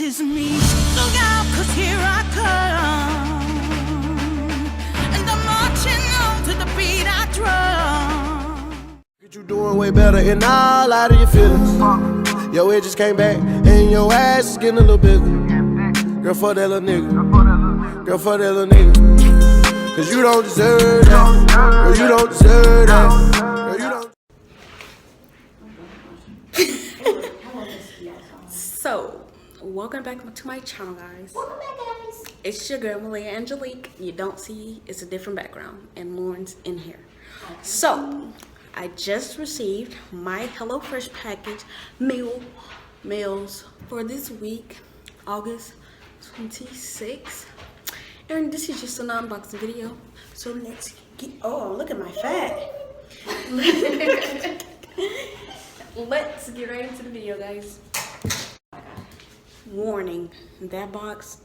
this is me. Look out, 'cause here I come. And I'm marching on to the beat I drum. You doing way better and all out of your feelings. Your edges came back and your ass is getting a little bigger. Girl, fuck that little nigga. Girl, fuck that little nigga. 'Cause you don't deserve that. Girl, you don't deserve that. Girl, you don't. So, welcome back to my channel, guys. Welcome back, guys. It's your girl, Malia.Angelic. You don't see, it's a different background, and Lauren's in here. So, I just received my HelloFresh package meals for this week, August 26th. And this is just an unboxing video. So let's get, oh, look at my fat. Let's get right into the video, guys. Warning, that box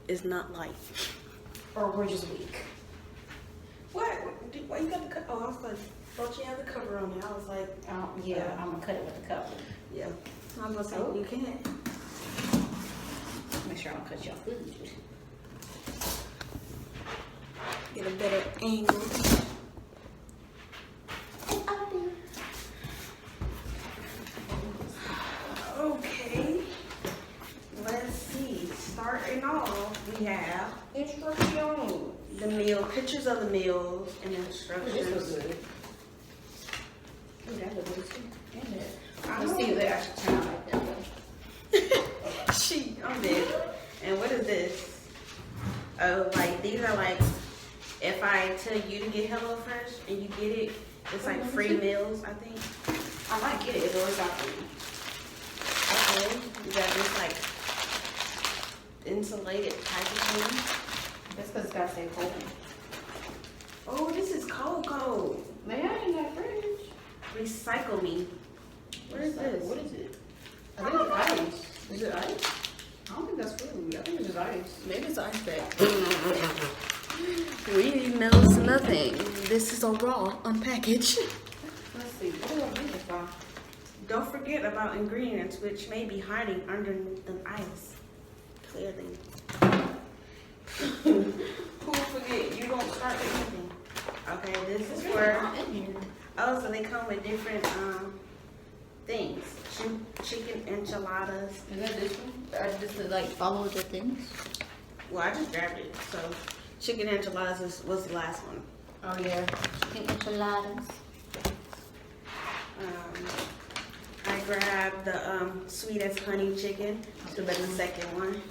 is not light. Or we're just weak. What? Why you got the cover? Oh, I was like, thought you had the cover on it. I was like, Oh, yeah, I'm gonna cut it with the cover. yeah. I was gonna say, you can't. Make sure I don't cut your food. Get a better angle. Okay. Let's see. Starting off, we have Instructions. the meal, pictures of the meals and instructions. This was good. Ooh, that looks good too. And that. I Let's know. see if they actually turn out like that. I'm dead. And what is this? Oh, like these are like, if I tell you to get HelloFresh and you get it, it's like free meals, I think. I might get it. It works out for me. Okay. You got this like insulated packaging. That's because it's got to stay cold. Oh, this is cold. Man, I ain't that fridge. Recycle me. What is this? What is it? I think it's ice. Is it ice? I don't think that's food. I think it's just ice. Maybe it's ice pack. We know nothing. This is a raw unpackaged. Let's see. What do I need this for? Don't forget about ingredients which may be hiding underneath the ice. Clearly. Who forget? You won't start anything. Okay, this is where. Oh, so they come with different things. Chicken enchiladas. Is that this one? Just to like follow the things? Well, I just grabbed it. So chicken enchiladas was the last one. Oh yeah. Chicken enchiladas. I grabbed the sweet as honey chicken. So that's the second one.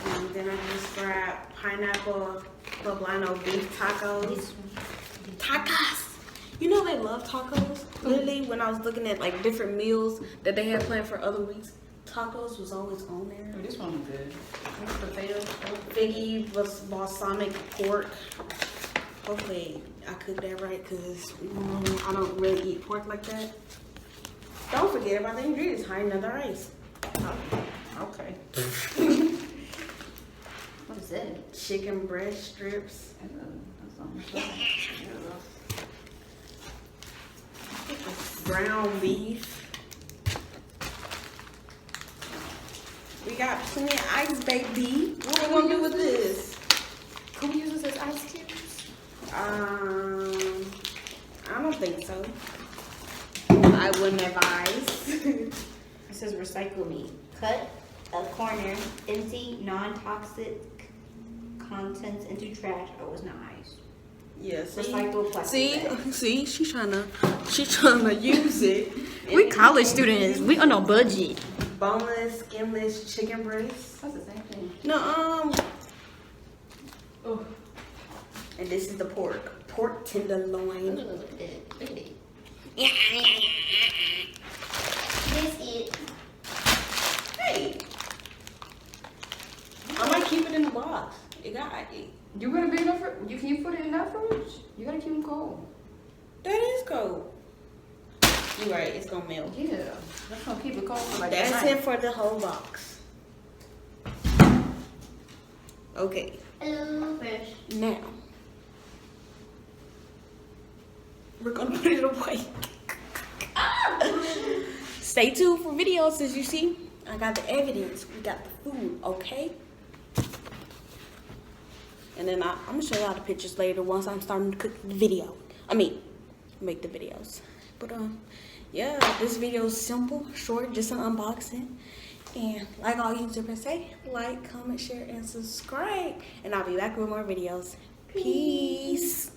And then I just grabbed pineapple poblano beef tacos. Tacos! You know they love tacos. Literally, when I was looking at like different meals that they had planned for other weeks, tacos was always on there. Oh, this one was good. Potatoes. Figgy was balsamic pork. Hopefully I cooked that right because I don't really eat pork like that. Don't forget about the ingredients. Hide another ice. Okay. What is that? Chicken breast strips. Ground beef. We got plenty of ice, baby. What are we gonna do with this? Can we use this as ice cubes? I don't think so. I wouldn't advise. It says recycle me. Cut a corner, empty non-toxic contents into trash. Oh, it's not ice. Yeah, see, Recycle plastic bags. see, she's trying to use it. We college students. We on a budget. Boneless, skinless chicken breast. That's the same thing. No, Oh, and this is the pork tenderloin. look at that. Look at it. This is. Hey, I might keep it in the box. It got it. You gonna be in the fridge? Can you put it in that fridge? You gotta keep them cold. That is cold. You're right. It's gonna melt. Yeah, that's gonna keep it cold for like. That's the night. it for the whole box. Okay. HelloFresh. Now we're gonna put it away. stay tuned for videos. As you see, I got the evidence. We got the food, okay? And then I'm gonna show y'all the pictures later once I'm starting to cook the video. Make the videos. But yeah, this video is simple, short, just an unboxing. And like all YouTubers say, like, comment, share, and subscribe. And I'll be back with more videos. Peace.